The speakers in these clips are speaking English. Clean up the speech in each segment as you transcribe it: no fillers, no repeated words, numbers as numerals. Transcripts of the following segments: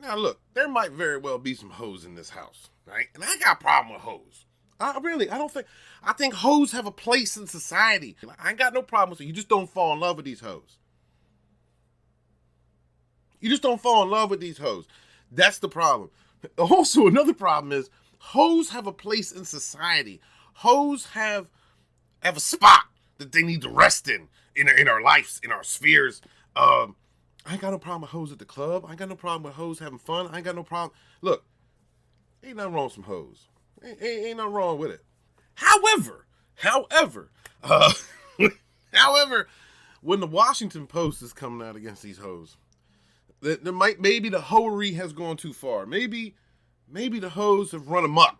Now look, there might very well be some hoes in this house, right? And I got a problem with hoes. I think hoes have a place in society. I ain't got no problem with it. You just don't fall in love with these hoes. You just don't fall in love with these hoes. That's the problem. Also, another problem is hoes have a place in society. Hoes have a spot that they need to rest in our lives, in our spheres. I ain't got no problem with hoes at the club. I ain't got no problem with hoes having fun. I ain't got no problem. Look, ain't nothing wrong with some hoes. Ain't nothing wrong with it. However, however, when the Washington Post is coming out against these hoes, maybe the hoery has gone too far. Maybe the hoes have run amok.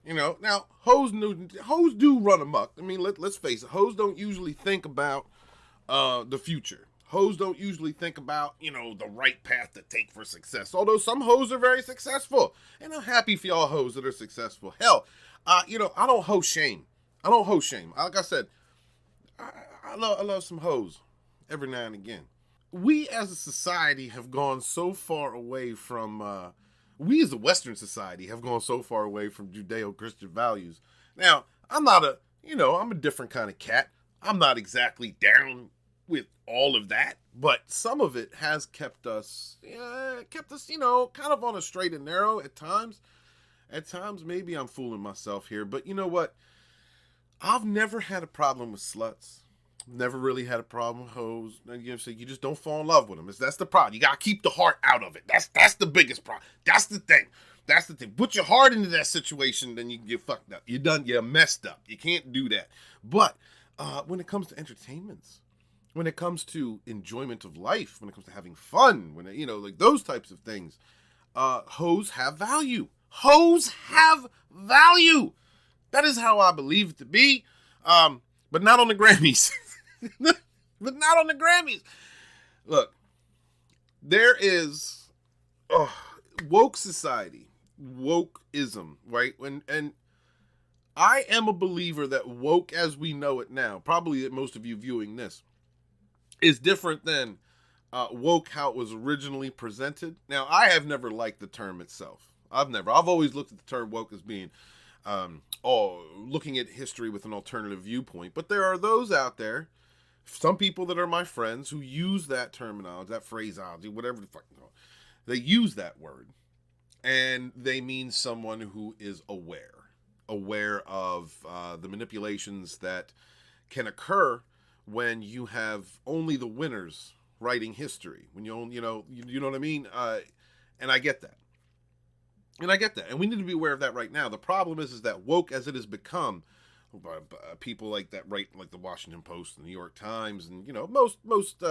You know, now hoes do run amok. I mean, let's face it. Hoes don't usually think about the future. Hoes don't usually think about, the right path to take for success. Although some hoes are very successful. And I'm happy for y'all hoes that are successful. Hell, I don't hoe shame. Like I said, I love some hoes every now and again. We as a society have gone so far away from, we as a Western society have gone so far away from Judeo-Christian values. Now, I'm a different kind of cat. I'm not exactly down with all of that, but some of it has kept us, kind of on a straight and narrow at times. At times, maybe I'm fooling myself here, but you know what? I've never had a problem with sluts. Never really had a problem with hoes. So you just don't fall in love with them. That's the problem. You gotta keep the heart out of it. That's the biggest problem. That's the thing. Put your heart into that situation, then you get fucked up. You're messed up. You can't do that. But when it comes to entertainments, when it comes to enjoyment of life, when it comes to having fun, like those types of things, hoes have value. Hoes have value. That is how I believe it to be. But not on the Grammys. But not on the Grammys. Look, there is woke society, wokeism, right? And I am a believer that woke as we know it now, probably that most of you viewing this, is different than woke how it was originally presented. Now, I have never liked the term itself. I've always looked at the term woke as being looking at history with an alternative viewpoint. But there are those out there, some people that are my friends, who use that terminology, that phraseology, whatever the fuck. They use that word, and they mean someone who is aware of the manipulations that can occur when you have only the winners writing history. When you know what I mean? And I get that. And we need to be aware of that right now. The problem is that woke as it has become, people like that write like the Washington Post, the New York Times, and most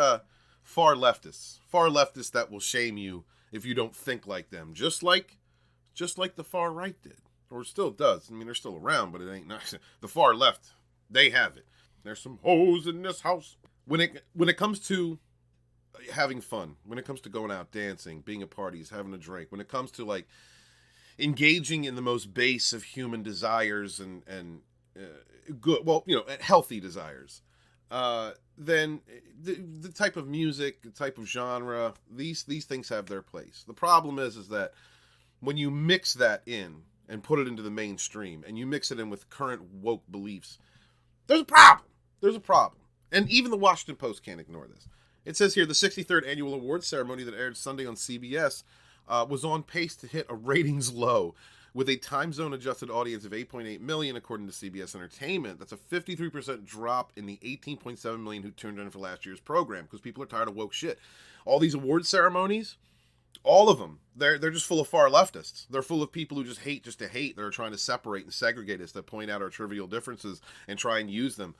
far leftists that will shame you if you don't think like them, just like the far right did, or still does. I mean, they're still around, but it ain't nice. The far left, they have it. There's some hoes in this house. When it comes to having fun, when it comes to going out dancing, being at parties, having a drink, when it comes to like engaging in the most base of human desires and healthy desires, then the type of music, the type of genre, these things have their place. The problem is that when you mix that in and put it into the mainstream, and you mix it in with current woke beliefs, there's a problem. And even the Washington Post can't ignore this. It says here, the 63rd annual awards ceremony that aired Sunday on CBS was on pace to hit a ratings low with a time zone adjusted audience of 8.8 million, according to CBS Entertainment. That's a 53% drop in the 18.7 million who tuned in for last year's program, because people are tired of woke shit. All these award ceremonies, all of them, they're just full of far leftists. They're full of people who just hate to hate. They're trying to separate and segregate us, that point out our trivial differences and try and use them.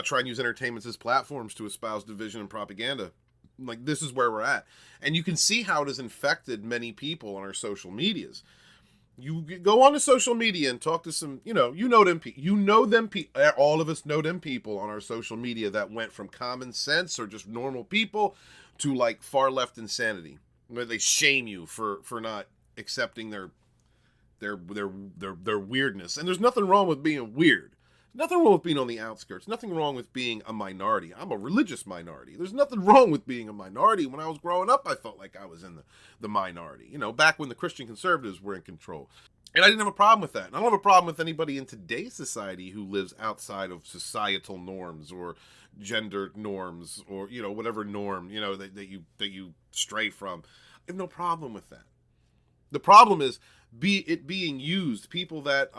Try and use entertainments as platforms to espouse division and propaganda. Like, this is where we're at. And you can see how it has infected many people on our social medias. You go on to social media and talk to some, all of us know them people on our social media that went from common sense or just normal people to like far left insanity, where they shame you for not accepting their weirdness. And there's nothing wrong with being weird. Nothing wrong with being on the outskirts. Nothing wrong with being a minority. I'm a religious minority. There's nothing wrong with being a minority. When I was growing up, I felt like I was in the minority. You know, back when the Christian conservatives were in control. And I didn't have a problem with that. And I don't have a problem with anybody in today's society who lives outside of societal norms or gender norms or, you know, whatever norm, you know, that you stray from. I have no problem with that. The problem is it being used. People that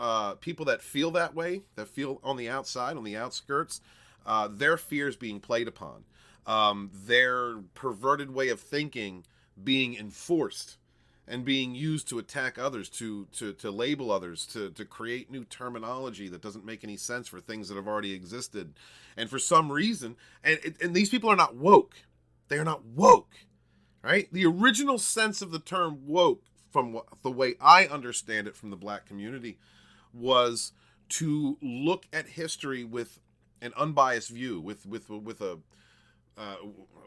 feel that way, that feel on the outside, on the outskirts, their fears being played upon, their perverted way of thinking being enforced and being used to attack others, to label others, to create new terminology that doesn't make any sense for things that have already existed, and for some reason, and these people are not woke. They are not woke, right? The original sense of the term woke, from the way I understand it from the black community, was to look at history with an unbiased view, with a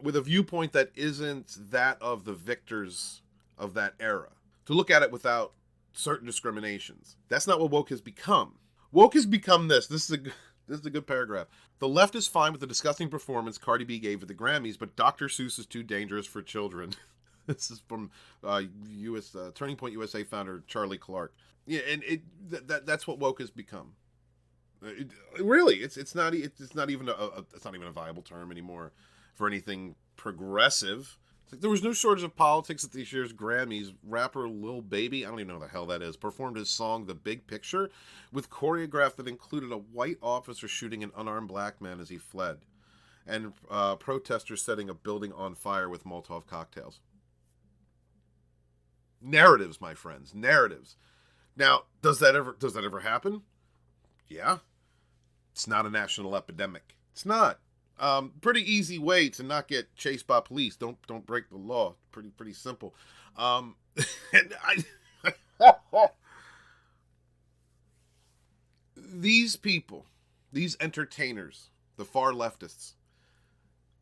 viewpoint that isn't that of the victors of that era. To look at it without certain discriminations. That's not what woke has become. Woke has become this. This is a good paragraph. The left is fine with the disgusting performance Cardi B gave at the Grammys, but Dr. Seuss is too dangerous for children. This is from Turning Point USA founder Charlie Clark. Yeah, and that's what woke has become. Really, it's not even a viable term anymore for anything progressive. It's like there was no shortage of politics at this year's Grammys. Rapper Lil Baby, I don't even know what the hell that is, performed his song "The Big Picture" with choreograph that included a white officer shooting an unarmed black man as he fled, and protesters setting a building on fire with Molotov cocktails. Narratives, my friends, narratives. Now, does that ever happen? Yeah. It's not a national epidemic. It's not. Pretty easy way to not get chased by police. Don't break the law. Pretty simple. These people, these entertainers, the far leftists,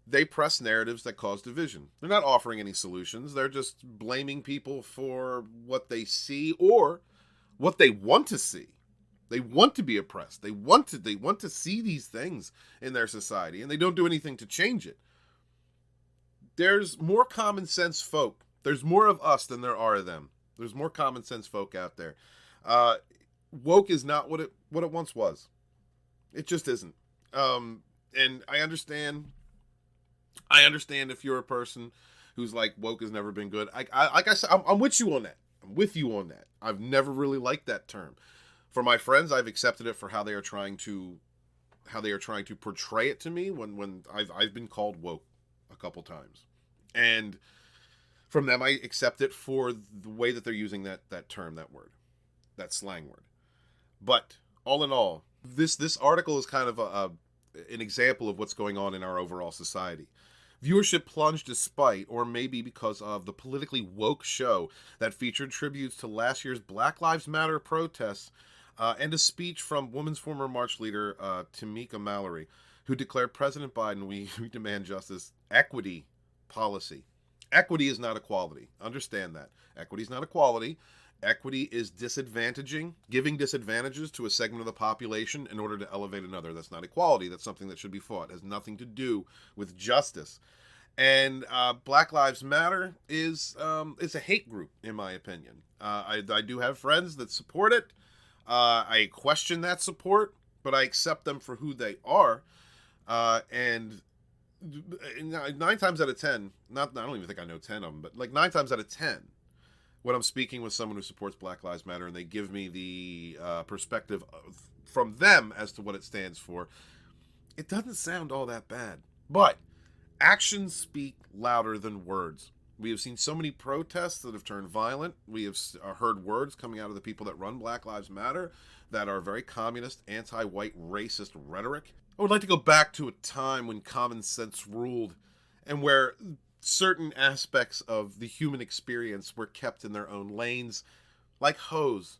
they press narratives that cause division. They're not offering any solutions. They're just blaming people for what they see or what they want to see. They want to be oppressed. They want to see these things in their society, and they don't do anything to change it. There's more common sense folk. There's more of us than there are of them. There's more common sense folk out there. Woke is not what it once was. It just isn't. And I understand if you're a person who's like, woke has never been good. Like I said, I'm with you on that. I'm with you on that. I've never really liked that term. For my friends, I've accepted it for how they are trying to portray it to me when I've been called woke a couple times. And from them, I accept it for the way that they're using that term, that word, that slang word. But all in all, this article is kind of an example of what's going on in our overall society. Viewership plunged despite, or maybe because of, the politically woke show that featured tributes to last year's Black Lives Matter protests and a speech from women's former march leader, Tamika Mallory, who declared President Biden, we demand justice, equity policy. Equity is not equality. Understand that. Equity is not equality. Equity is disadvantaging, giving disadvantages to a segment of the population in order to elevate another. That's not equality. That's something that should be fought. It has nothing to do with justice. And Black Lives Matter is a hate group, in my opinion. I do have friends that support it. I question that support, but I accept them for who they are. And 9 times out of 10, I don't even think I know 10 of them, but like 9 times out of 10, when I'm speaking with someone who supports Black Lives Matter and they give me the perspective from them as to what it stands for, it doesn't sound all that bad. But actions speak louder than words. We have seen so many protests that have turned violent. We have heard words coming out of the people that run Black Lives Matter that are very communist, anti-white, racist rhetoric. I would like to go back to a time when common sense ruled and where certain aspects of the human experience were kept in their own lanes, like hoes.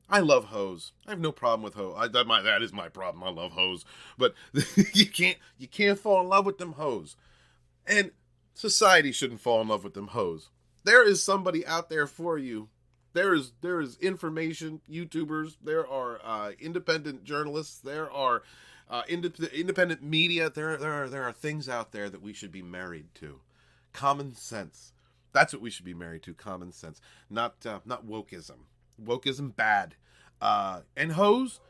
I love hoes. I have no problem with hoes. That is my problem. I love hoes, but you can't fall in love with them hoes, and society shouldn't fall in love with them hoes. There is somebody out there for you There is information YouTubers. There are independent journalists. There are independent media. There are things out there that we should be married to. Common sense. That's what we should be married to. Common sense, not wokeism. Wokeism bad. And hoes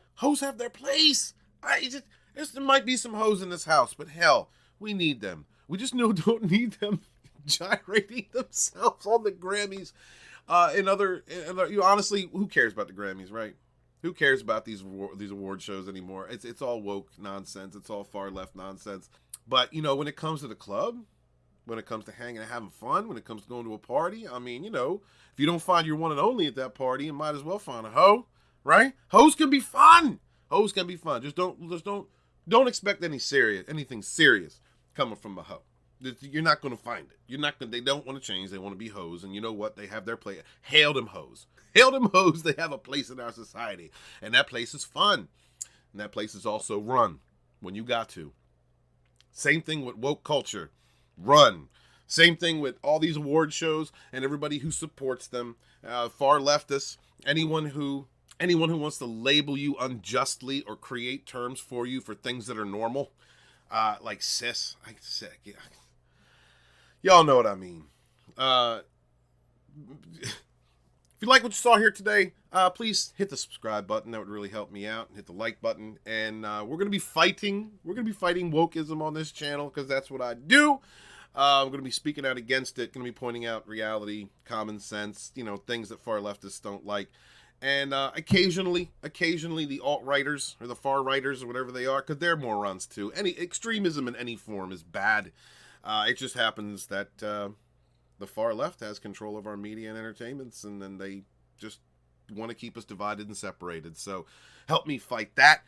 have their place. There might be some hoes in this house, but hell, we need them. We just don't need them gyrating themselves on the Grammys. Honestly, who cares about the Grammys, right? Who cares about these award shows anymore? It's all woke nonsense. It's all far left nonsense. But when it comes to the club, when it comes to hanging and having fun, when it comes to going to a party, I mean, if you don't find your one and only at that party, you might as well find a hoe, right? Hoes can be fun. Hoes can be fun. Just don't expect anything serious coming from a hoe. You're not going to find it. They don't want to change. They want to be hoes. And you know what? They have their place. Hail them hoes. Hail them hoes. They have a place in our society. And that place is fun. And that place is also run when you got to. Same thing with woke culture. Run. Same thing with all these award shows and everybody who supports them. Far leftists. Anyone who wants to label you unjustly or create terms for you for things that are normal. Like cis. Yeah. Y'all know what I mean. If you like what you saw here today, please hit the subscribe button. That would really help me out. Hit the like button. And we're going to be fighting. We're going to be fighting wokeism on this channel because that's what I do. I'm going to be speaking out against it. Going to be pointing out reality, common sense, things that far leftists don't like. And occasionally the alt-righters or the far-righters or whatever they are, because they're morons too. Any extremism in any form is bad. It just happens that the far left has control of our media and entertainments, and then they just want to keep us divided and separated. So help me fight that.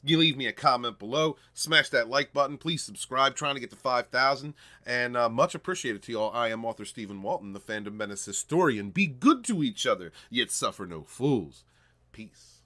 You leave me a comment below. Smash that like button. Please subscribe. Trying to get to 5,000. And much appreciated to y'all. I am author Stephen Walton, the Fandom Menace historian. Be good to each other, yet suffer no fools. Peace.